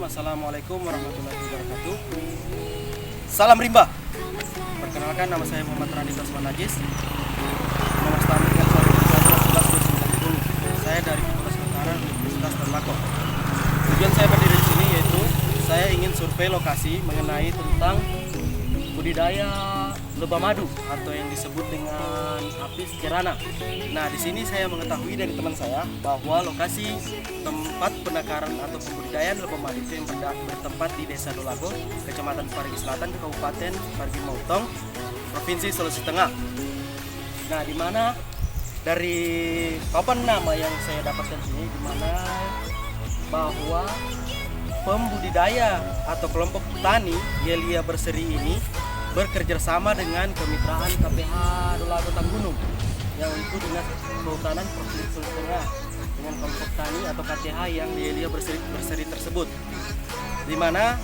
Assalamualaikum warahmatullahi wabarakatuh. Salam rimba. Perkenalkan, nama saya Muhammad Rani Tasman Najis. Nomor stamina 11 Saya dari Fakultas Kedokteran Universitas Ternate. Tujuan saya berdiri di sini yaitu saya ingin survei lokasi mengenai tentang budidaya lebah madu atau yang disebut dengan Apis cerana. Nah, di sini saya mengetahui dari teman saya bahwa lokasi tempat penangkaran atau pembudidayaan lebah madu itu yang bertempat di Desa Dolago, Kecamatan Parigi Selatan, Kabupaten Parigi Motong, Provinsi Sulawesi Tengah. Nah, di mana dari papan nama yang saya dapatkan sini, di mana bahwa pembudidaya atau kelompok tani Yelia Berseri ini bekerjasama dengan kemitraan KPH Dolago Tanggunung yang itu Dinas Kehutanan Provinsi Sulawesi Tengah dengan kelompok tani atau KTH yang di Yelia Berseri tersebut, di mana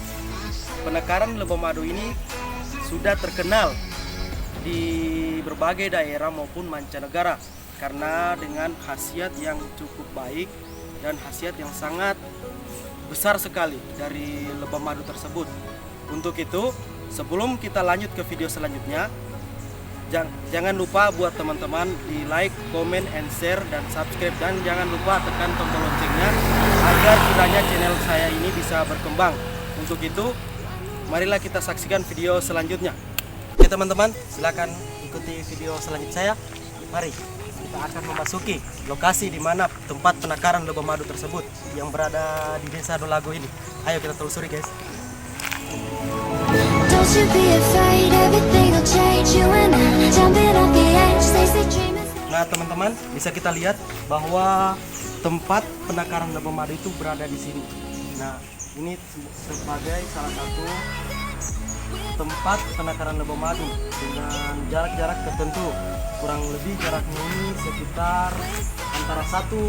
penangkaran lebah madu ini sudah terkenal di berbagai daerah maupun mancanegara karena dengan khasiat yang cukup baik dan khasiat yang sangat besar sekali dari lebah madu tersebut. Untuk itu, sebelum kita lanjut ke video selanjutnya, jangan lupa buat teman-teman di like, comment, and share, dan subscribe, dan jangan lupa tekan tombol loncengnya agar kiranya channel saya ini bisa berkembang. Untuk itu, marilah kita saksikan video selanjutnya. Oke teman-teman, silakan ikuti video selanjutnya saya. Mari kita akan memasuki lokasi di mana tempat penangkaran lebah madu tersebut yang berada di Desa Dolago ini. Ayo kita telusuri, guys. Nah teman-teman, bisa kita lihat bahwa tempat penangkaran lebah madu itu berada di sini. Nah, ini sebagai salah satu tempat penangkaran lebah madu dengan jarak-jarak tertentu. Kurang lebih jaraknya ini sekitar antara satu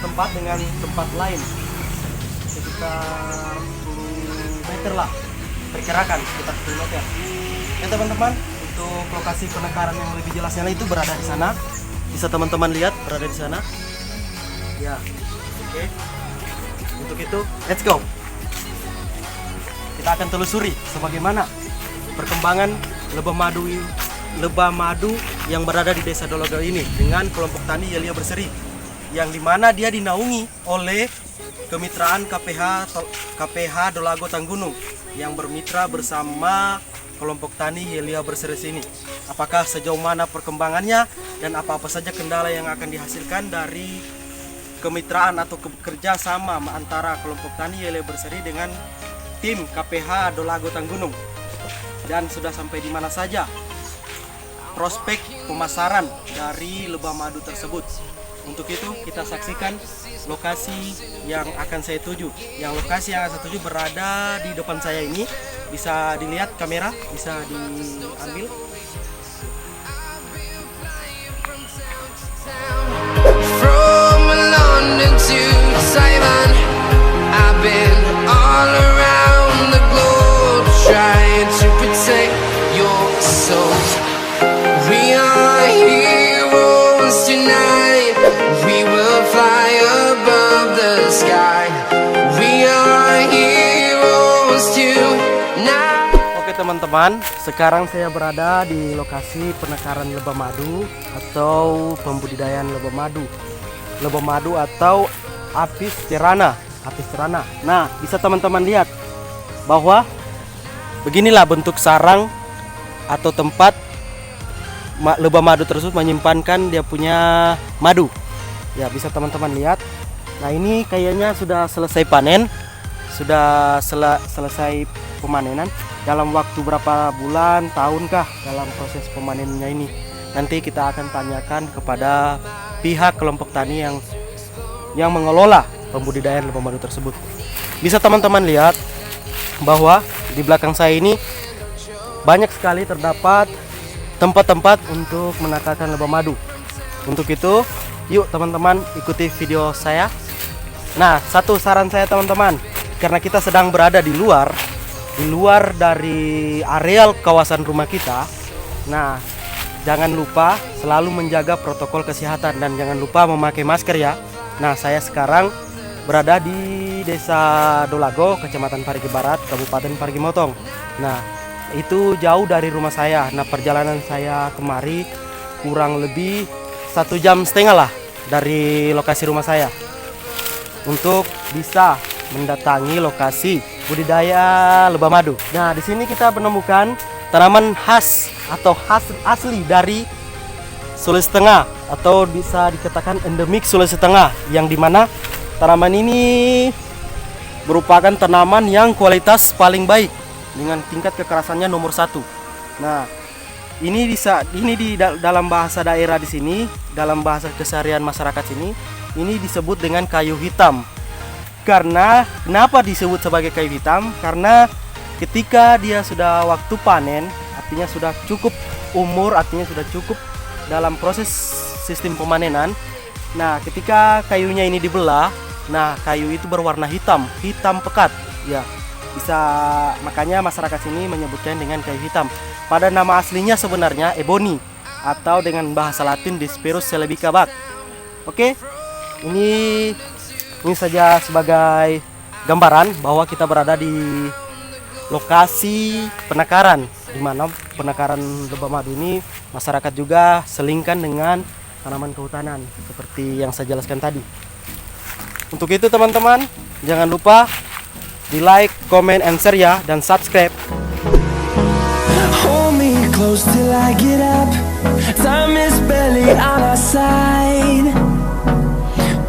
tempat dengan tempat lain sekitar 10 meter lah, perkirakan sekitar 10 meter. Ya teman-teman, untuk lokasi penangkaran yang lebih jelasnya itu berada di sana. Bisa teman-teman lihat berada di sana. Ya, oke. Untuk itu, let's go. Kita akan telusuri sebagaimana perkembangan lebah madu yang berada di Desa Dolago ini dengan kelompok tani Yelia Berseri, yang dimana dia dinaungi oleh kemitraan KPH Dolago Tanggunung yang bermitra bersama kelompok tani Yelia Berseri ini. Apakah sejauh mana perkembangannya dan apa-apa saja kendala yang akan dihasilkan dari kemitraan atau kerja sama antara kelompok tani Yelia Berseri dengan tim KPH Dolago Tanggunung, dan sudah sampai di mana saja prospek pemasaran dari lebah madu tersebut. Untuk itu kita saksikan lokasi yang akan saya tuju. Yang lokasi yang akan saya tuju berada di depan saya ini. Bisa dilihat kamera, bisa diambil. From London to Taiwan, I've been all around the globe trying to protect your soul. We are heroes tonight. We will fly above the sky. We are heroes tonight. Oke teman-teman, sekarang saya berada di lokasi penangkaran lebah madu atau pembudidayaan lebah madu. Lebah madu atau Apis cerana. Nah, bisa teman-teman lihat bahwa beginilah bentuk sarang atau tempat lebah madu tersebut menyimpankan dia punya madu. Ya, bisa teman-teman lihat. Nah, ini kayaknya sudah selesai panen. Sudah selesai pemanenan. Dalam waktu berapa bulan, tahunkah dalam proses pemanenannya ini? Nanti kita akan tanyakan kepada pihak kelompok tani yang mengelola pembudidayaan lebah madu tersebut. Bisa teman-teman lihat bahwa di belakang saya ini banyak sekali terdapat tempat-tempat untuk menangkarkan lebah madu. Untuk itu, yuk teman-teman ikuti video saya. Nah, satu saran saya teman-teman, karena kita sedang berada di luar dari areal kawasan rumah kita. Nah, jangan lupa selalu menjaga protokol kesehatan dan jangan lupa memakai masker ya. Nah, saya sekarang berada di di Desa Dolago, Kecamatan Parigi Barat, Kabupaten Parigi Motong. Nah, itu jauh dari rumah saya. Nah, perjalanan saya kemari kurang lebih 1,5 jam lah dari lokasi rumah saya untuk bisa mendatangi lokasi budidaya lebah madu. Nah, di sini kita menemukan tanaman khas atau khas asli dari Sulawesi Tengah atau bisa dikatakan endemik Sulawesi Tengah, yang dimana tanaman ini merupakan tanaman yang kualitas paling baik dengan tingkat kekerasannya nomor 1. Nah, ini dalam bahasa daerah di sini, dalam bahasa keseharian masyarakat sini, ini disebut dengan kayu hitam. Karena kenapa disebut sebagai kayu hitam? Karena ketika dia sudah waktu panen, artinya sudah cukup umur, artinya sudah cukup dalam proses sistem pemanenan. Nah, ketika kayunya ini dibelah, nah kayu itu berwarna hitam, hitam pekat. Ya, bisa, makanya masyarakat sini menyebutkan dengan kayu hitam. Pada nama aslinya sebenarnya ebony atau dengan bahasa Latin Disperus celebica Bak. Oke, ini saja sebagai gambaran bahwa kita berada di lokasi penakaran, di mana penakaran lebah madu ini masyarakat juga selingkan dengan tanaman kehutanan seperti yang saya jelaskan tadi. Untuk itu teman-teman, jangan lupa di like, comment, and share ya, dan subscribe. Hold me close till I get up. Time is barely on our side.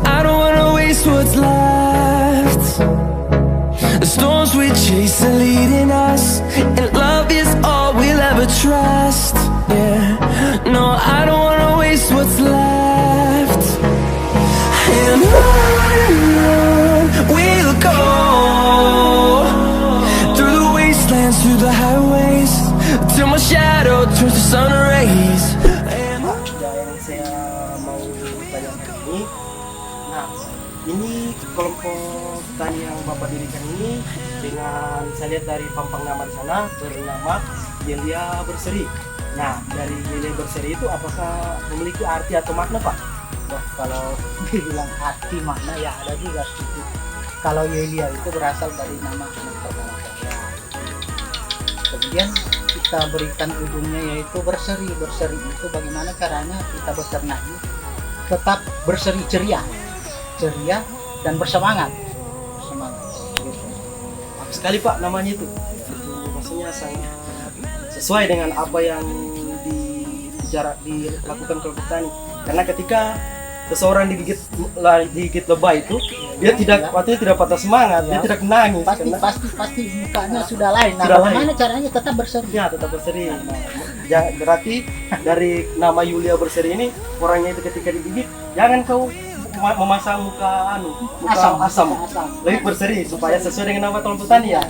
I don't wanna waste what's left. The storms we chase are leading us, and love is all we'll ever trust. Yeah, no, I don't wanna waste what's left. And on we'll go, through the wastelands, through the highways, till my shadow turns to sun rays. Yang saya mau tanyakan ini, nah ini kelompok tani yang Bapak dirikan ini dengan saya lihat dari pampang nama di sana bernama Yelia Berseri. Nah, dari Yelia Berseri itu apakah memiliki arti atau makna, Pak? Wah, kalau dibilang arti makna ya ada juga sedikit. Kalau Yelia itu berasal dari nama anak pertama saya. Kemudian kita berikan ujungnya yaitu berseri. Berseri itu bagaimana caranya kita bernyanyi tetap berseri, ceria dan bersemangat. Gitu. Bagus sekali Pak namanya itu. Maksudnya sangat sesuai dengan apa yang dilakukan kelompok tani. Karena ketika seseorang digigit lebah itu, dia tidak patah semangat, dia tidak menangis. Pasti mukanya sudah lain. Nah, Sudah bagaimana lain. caranya tetap berseri? Ya, tetap berseri. Berarti dari nama Yulia Berseri ini, orangnya itu ketika digigit, jangan kau memasang muka asam. Lebih berseri supaya sesuai dengan nama kelompok tani ya.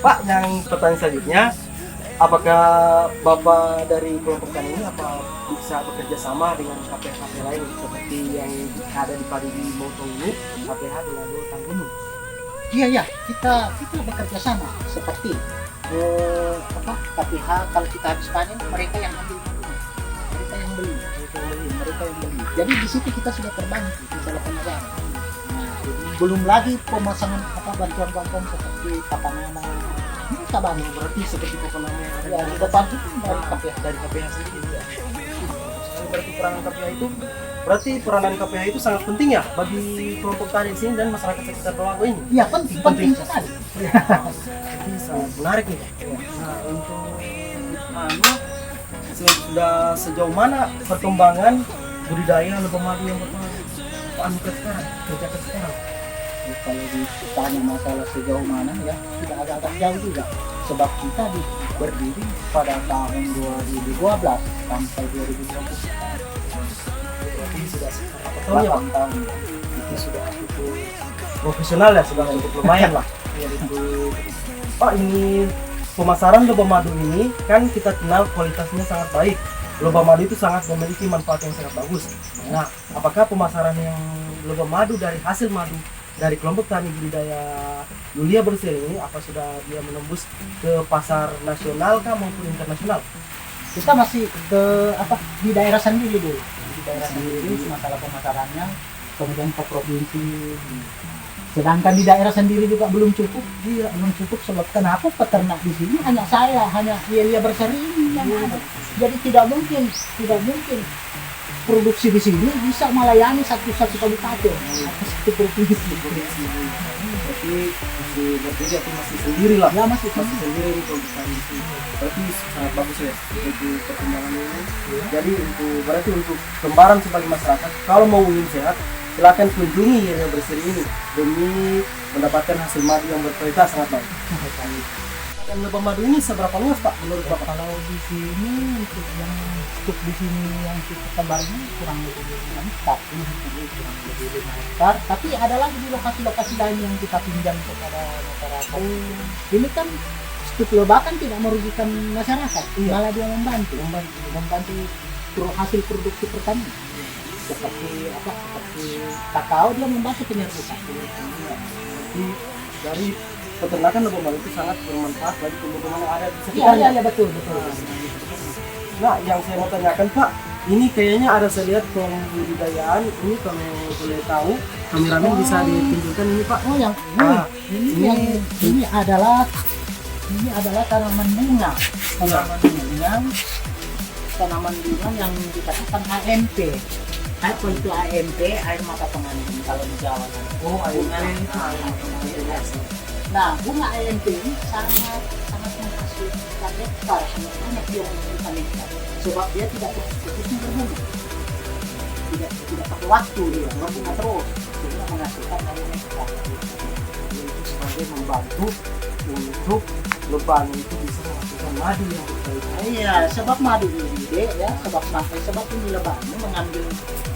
Pak, yang pertanyaan selanjutnya, apakah Bapak dari kelompok tani ini apa bisa bekerja sama dengan KPH lain seperti yang ada di Parigi Motong ini, KPH Dolago Tanggunung? Iya, kita bekerja sama seperti KPH kalau kita habis panen mereka yang ambil dulu. Mereka yang beli. Jadi di situ kita sudah terbantu bisa pemasaran. Nah, belum lagi pemasangan bantuan-bantuan seperti papan nama. Kita bantu Berarti seperti papan nama yang ada ya, di kita bantu dari KPH sendiri ya. Berarti peranan KPH itu sangat penting ya bagi kelompok tani di sini dan masyarakat sekitar Dolago ini. Iya, penting sekali. Ini sangat menarik nih. Nah, untuk sudah sejauh mana perkembangan budidaya lebah madu yang kerjakan sekarang? Kalau ditanya masalah sejauh mana ya sudah agak jauh juga, sebab kita berdiri pada tahun 2012 sampai 2020. Berarti sudah 8 tahun ya. Itu sudah cukup profesional ya, sudah cukup lumayan lah. Pak, ini pemasaran lebah madu ini kan kita kenal kualitasnya sangat baik. Lebah madu itu sangat memiliki manfaat yang sangat bagus. Nah, apakah pemasaran yang lebah madu dari hasil madu dari kelompok tani budidaya Yulia Berseri ini apa sudah dia menembus ke pasar nasional kah maupun internasional? Kita masih di daerah sendiri dulu. Di daerah sendiri masalah pemasarannya, kemudian ke provinsi. Sedangkan di daerah sendiri juga belum cukup, belum cukup sebab kenapa peternak di sini hanya saya, hanya Yelia Berseri ini yang ada. Jadi tidak mungkin produksi di sini bisa melayani satu kabupaten atau satu provinsi. Berarti masih berbeda tuh, masih sendiri lah. Ya masih Masih sendiri di produksi itu. Berarti sangat bagus ya untuk perkembangan ini. Jadi berarti untuk gambaran sebagai masyarakat, kalau mau ingin sehat, silakan kunjungi Yelia Berseri ini demi mendapatkan hasil madu yang berkualitas sangat baik. Dan lebah madu ini seberapa luas Pak menurut Bapak? Kalau di sini untuk yang stok di sini yang kita kabarnya kurang lebih 5 hektar, kurang lebih 5 hektar. Tapi ada lagi di lokasi-lokasi lain yang kita pinjam kepada masyarakat. Ini kan stok lebah kan tidak merugikan masyarakat, malah dia membantu hasil produksi pertanian. Seperti kakao dia membantu penyerbukan. Jadi dari peternakan lebah madu itu sangat bermanfaat bagi teman-teman yang ada di sekitarnya. Iya betul. Nah, yang saya mau tanyakan Pak, ini kayaknya ada saya lihat pembudidayaan ini, kalau boleh tahu kameramen bisa ditunjukkan ini Pak. Oh yang Nah, ini adalah tanaman bunga. Tanaman bunga yang dikatakan AMP. Apa itu AMP? Air mata pengantin kalau di Jawa. Oh, Bunga Nah, bunga AMP ini sangat menghasilkan nektar, sangat banyak dia menghasilkan nektar. Sebab dia tidak fokusnya berbunga, tidak pakai waktu dia berbunga terus, sehingga menghasilkan banyak nektar. itu sebagai membantu untuk lebah itu bisa menghasilkan madu yang berkualitas. Iya, sebab madu ini sebab ini lebah ini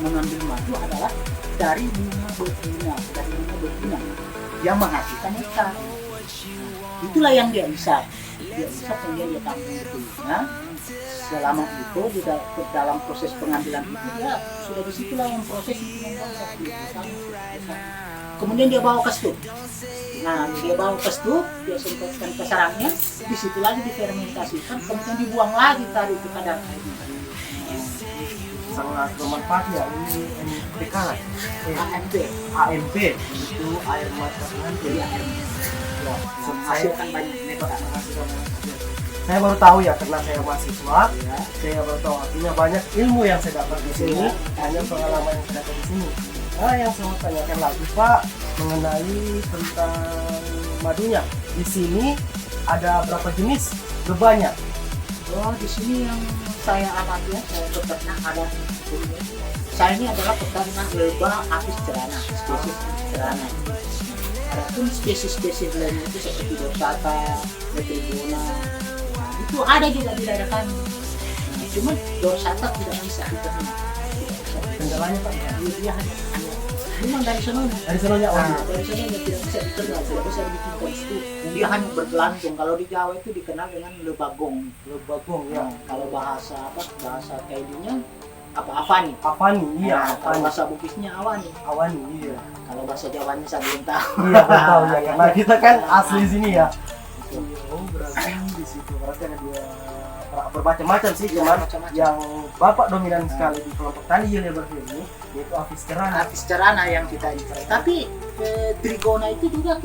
mengambil madu adalah dari bunga betina, yang menghasilkan nektar. Itulah yang dia bisa kemudian dia tampung betulnya. Selama itu dalam proses pengambilan itu dia sudah disitulah yang proses itu membuat. Kemudian dia bawa ke stuk. Nah, dia bawa ke stuk, dia semprotkan ke sarangnya, di situ lagi difermentasikan, kemudian dibuang lagi tadi ke kadar airnya. Sangat bermanfaat ya ini NPK lah. AMP itu air mata pengantin. Menghasilkan banyak nektar. Saya baru tahu ya, karena saya mahasiswa, saya baru tahu artinya banyak ilmu yang saya dapat di sini, hanya pengalaman yang saya dapat di sini. Nah, yang saya mau tanyakan lagi Pak mengenai tentang madunya. Di sini ada berapa jenis lebahnya? Oh, di sini yang saya amati ya, saya peternak ada. Saya ini adalah peternak lebah apis cerana, spesies cerana. Adapun spesies-spesies lain itu seperti dorsata, metrigona, itu ada juga di daerah kami. Cuma dorsata tidak bisa diternak. Kendalanya Pak? Dia hanya memang dari sononya. Dari sononya Dari sononya tidak bisa diternak, tidak bisa dibikin itu. Dia hanya bergelantung. Kalau di Jawa itu dikenal dengan lebagong. lebagong ya. Kalau bahasa kaidinya avani. Avani, iya. Kalau bahasa Bugisnya awani. Awani, iya. Kalau bahasa Jawanya saya belum tahu. Iya, belum tahu ya, karena kita kan asli sini ya. Oh, berarti di situ berarti ada dua bermacam-macam sih, cuman yang bapak dominan sekali di kelompok tani Yelia Berseri ini yaitu apis cerana. Apis cerana yang kita import. Tapi trigona itu juga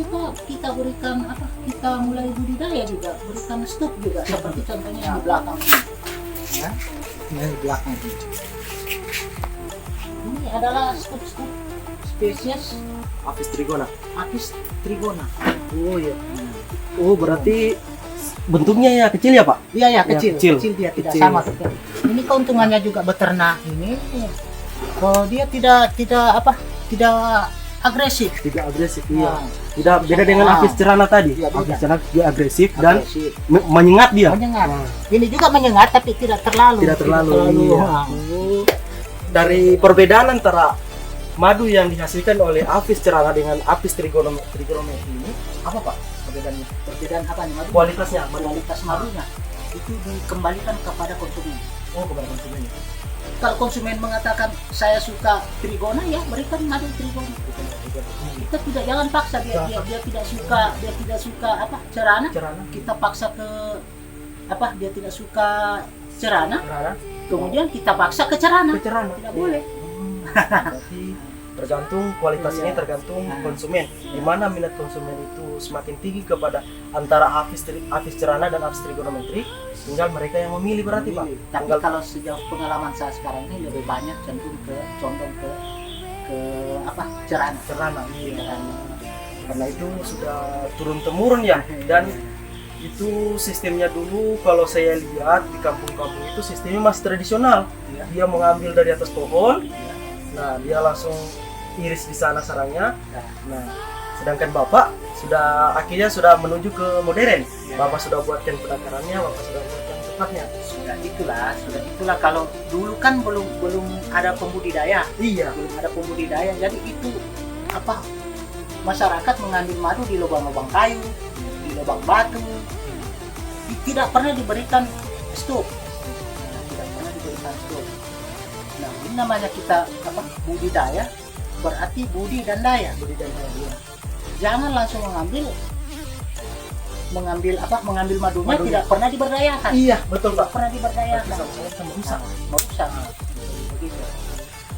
kita berikan kita mulai budidaya juga, berikan stok juga seperti contohnya yang di belakang ini. Ya, ini di belakang ini. Ini adalah stok spesies Apis trigona. Apis trigona. Oh iya. Oh, berarti bentuknya ya kecil ya Pak? Iya ya, kecil. kecil dia tidak Kecil. sama seperti. Ini keuntungannya juga beternak ini. Oh, dia tidak agresif. Tidak agresif, iya. Nah, Tidak beda dengan apis cerana tadi. Iya, beda. Apis cerana dia agresif dan agresif. menyengat dia. Menyengat. Nah, Ini juga menyengat tapi tidak terlalu. Tidak terlalu, iya. Nah. dari perbedaan antara madu yang dihasilkan oleh apis cerana dengan apis trigonometri ini apa Pak perbedaannya? Perbedaan apa nih? Madu? Kualitasnya, Kualitas madunya itu dikembalikan kepada konsumen. Oh, kepada konsumen. Kalau konsumen mengatakan saya suka trigona, ya berikan madu trigona. Kita tidak jangan paksa dia tidak suka cerana. Kita paksa ke dia tidak suka cerana. Kemudian kita paksa ke cerana. Tidak boleh. Berarti Tergantung kualitas ini tergantung konsumen. Di mana minat konsumen itu semakin tinggi kepada antara Apis cerana dan Apis trigonometri, tinggal mereka yang memilih berarti Pak. Tapi kalau sejauh pengalaman saya sekarang ini lebih banyak cenderung condong ke cerana. Cerana, iya. Karena itu sudah turun temurun ya, dan itu sistemnya dulu kalau saya lihat di kampung-kampung itu sistemnya masih tradisional. Dia mengambil dari atas pohon, nah dia langsung iris di sana sarangnya. Nah, sedangkan Bapak akhirnya sudah menuju ke modern. Bapak sudah buatkan penakarannya, Bapak sudah buatkan tempatnya. Sudah itulah kalau dulu kan belum ada pembudidaya. Iya. Belum ada pembudidaya, jadi itu masyarakat mengambil madu di lubang-lubang kayu, di lubang batu, tidak pernah diberikan stok. Nah, ini namanya kita budidaya, berarti budi dan daya. Jangan langsung mengambil madunya tidak pernah diberdayakan. Iya, betul Pak. Pernah diberdayakan. Merusak. Begitu.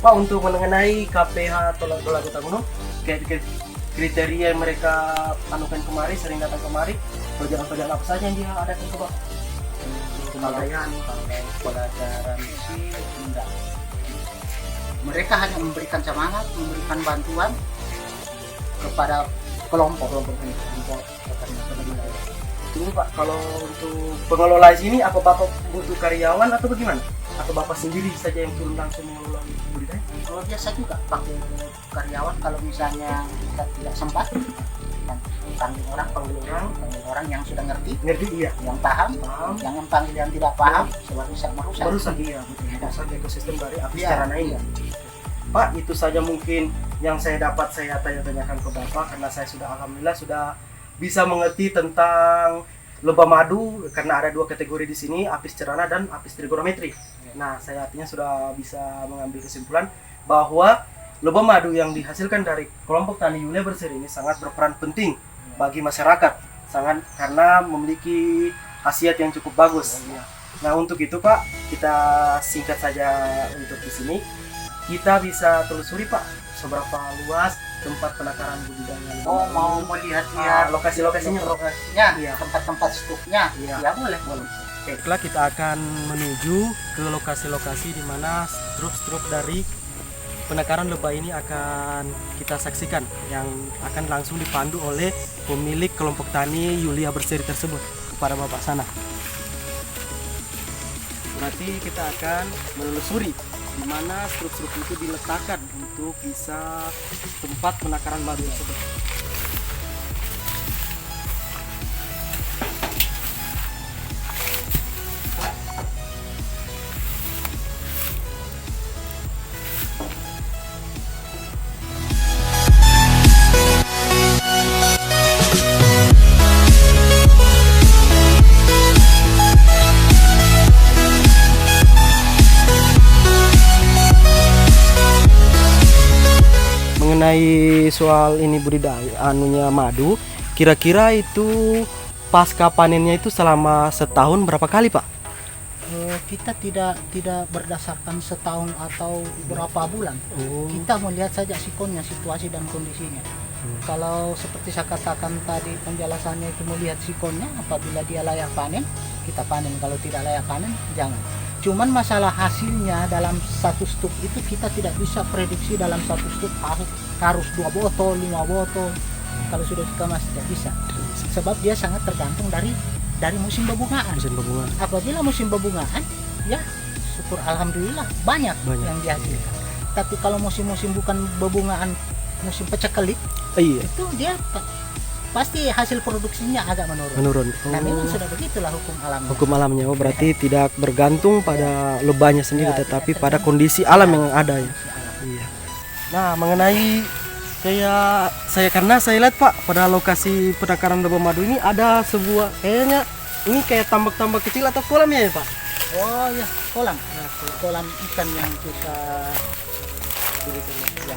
Pak, untuk mengenai KPH Tolak Kota Gunung, kriteria yang mereka anukan kemari, sering datang kemari, pelajaran apa saja yang dia adakan ke Pak? Pelajaran sih enggak. Mereka hanya memberikan semangat, memberikan bantuan kepada kelompok. Ini Pak, kalau untuk pengelola di sini, apa Bapak butuh karyawan atau bagaimana? Atau Bapak sendiri saja yang turun langsung mengelola budidaya? Kalau biasa juga pakai karyawan, kalau misalnya kita tidak sempat, panggil orang yang sudah ngerti, iya, yang paham. Jangan panggil yang tidak paham, sebab bisa merusak. Iya, betul. Merusak ekosistem dari Apis cerana ini. Pak, itu saja mungkin yang saya tanya-tanyakan ke Bapak, karena saya alhamdulillah sudah bisa mengerti tentang lebah madu, karena ada 2 kategori di sini, Apis cerana dan Apis trigonometri. Nah, saya artinya sudah bisa mengambil kesimpulan bahwa lebah madu yang dihasilkan dari kelompok tani Yulia Berseri ini sangat berperan penting bagi masyarakat, sangat karena memiliki khasiat yang cukup bagus. Nah, untuk itu Pak, kita singkat saja untuk di sini. Kita bisa telusuri Pak, seberapa luas tempat penakaran budidaya. Oh, mau melihat lokasinya, iya, tempat-tempat stoknya. Iya. Ya, boleh. Oke, setelah kita akan menuju ke lokasi-lokasi di mana struk-struk dari penakaran lebah ini akan kita saksikan, yang akan langsung dipandu oleh pemilik kelompok tani Yulia Berseri tersebut kepada Bapak sana. Berarti kita akan menelusuri di mana struk-struk itu diletakkan untuk bisa tempat penakaran madu tersebut. Mengenai soal ini budidaya madu, kira-kira itu pasca panennya itu selama setahun berapa kali Pak? Kita tidak berdasarkan setahun atau berapa bulan. Kita melihat saja sikonnya, situasi dan kondisinya. Kalau seperti saya katakan tadi penjelasannya itu melihat sikonnya, apabila dia layak panen, kita panen. Kalau tidak layak panen, jangan. Cuman masalah hasilnya dalam satu stuk itu kita tidak bisa prediksi dalam satu stuk harus 2 botol, 5 botol. Kalau sudah dikemas tidak bisa. Sebab dia sangat tergantung dari musim bebungaan. Apabila musim bebungaan, ya syukur alhamdulillah banyak. Yang dihasilkan. Tapi kalau musim-musim bukan bebungaan, musim pecekelik, itu dia pasti hasil produksinya agak menurun. Nah, memang sudah begitulah hukum alamnya. Berarti tidak bergantung pada lebahnya sendiri, tetapi pada kondisi alam yang ada ya. Iya. Nah, mengenai karena saya lihat Pak, pada lokasi penakaran lebah madu ini ada sebuah kayaknya ini kayak tambak-tambak kecil atau kolam ya Pak? Oh ya, kolam. Nah, Kolam ikan yang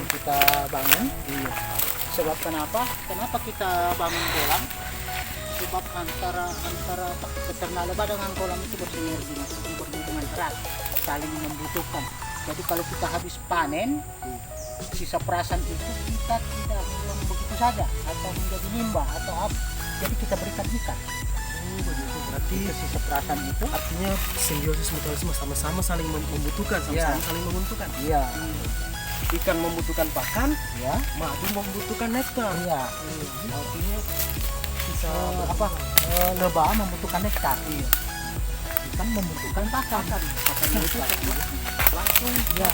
kita bangun. Iya. Sebab kenapa kita bangun kolam? Sebab antara peternak lebah dengan kolam itu bersinergi, berhubungan erat, saling membutuhkan. Jadi kalau kita habis panen, sisa perasan itu kita tidak buang begitu saja atau menjadi limbah atau apa. Jadi kita berikan ikan. Begitu, berarti Sisa perasan itu artinya simbiosis mutualisme, sama-sama saling membutuhkan, sama-sama saling menguntungkan. iya, Ikan membutuhkan pakan, ya, madu membutuhkan nektar. iya. Artinya bisa Lebah membutuhkan nektar. Iya. Ikan membutuhkan pakan. pakan itu langsung Ya.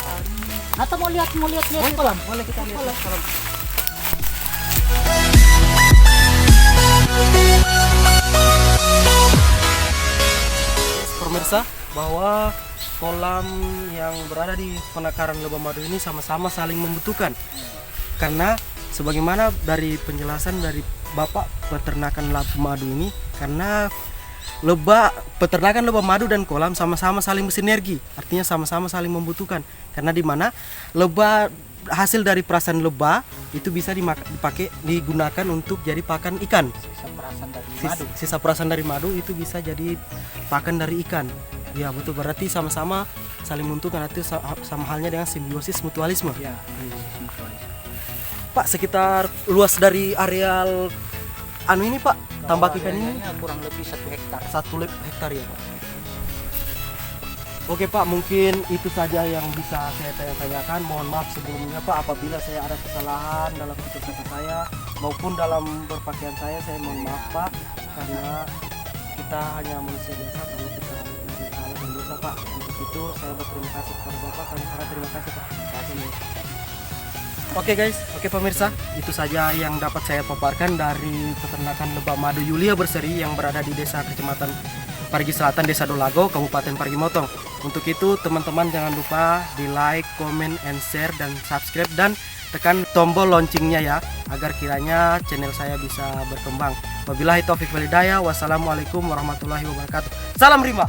Atau mau lihat kolam? boleh kita lihat kolam. Pemirsa, bahwa kolam yang berada di penangkaran lebah madu ini sama-sama saling membutuhkan. Karena sebagaimana dari penjelasan dari Bapak peternakan lebah madu ini, karena peternakan lebah madu dan kolam sama-sama saling bersinergi, artinya sama-sama saling membutuhkan. Karena di mana lebah, hasil dari perasan lebah itu bisa digunakan untuk jadi pakan ikan. Sisa perasan dari madu. Sisa perasan dari madu itu bisa jadi pakan dari ikan. Ya betul, berarti sama-sama saling menguntungkan, itu sama halnya dengan simbiosis mutualisme. Ya. Pak, sekitar luas dari areal ini Pak, tambak ikan ini kurang lebih 1 hektar. 1 hektar ya Pak. Oke Pak, mungkin itu saja yang bisa saya tanyakan. Mohon maaf sebelumnya Pak apabila saya ada kesalahan dalam tutur kata saya maupun dalam berpakaian saya mohon maaf Pak, karena kita hanya manusia biasa, kalau kita salah dan dosa Pak. Untuk itu saya berterima kasih kepada Bapak, kami sangat terima kasih Pak. Oke guys, oke pemirsa, itu saja yang dapat saya paparkan dari peternakan lebah madu Yulia Berseri yang berada di desa Kecamatan Parigi Selatan, Desa Dolago, Kabupaten Parigi Motong. Untuk itu teman-teman jangan lupa di like, comment, and share, dan subscribe, dan tekan tombol loncengnya ya, agar kiranya channel saya bisa berkembang. Wabillahi taufiq wal hidayah. Wassalamualaikum warahmatullahi wabarakatuh. Salam rimba.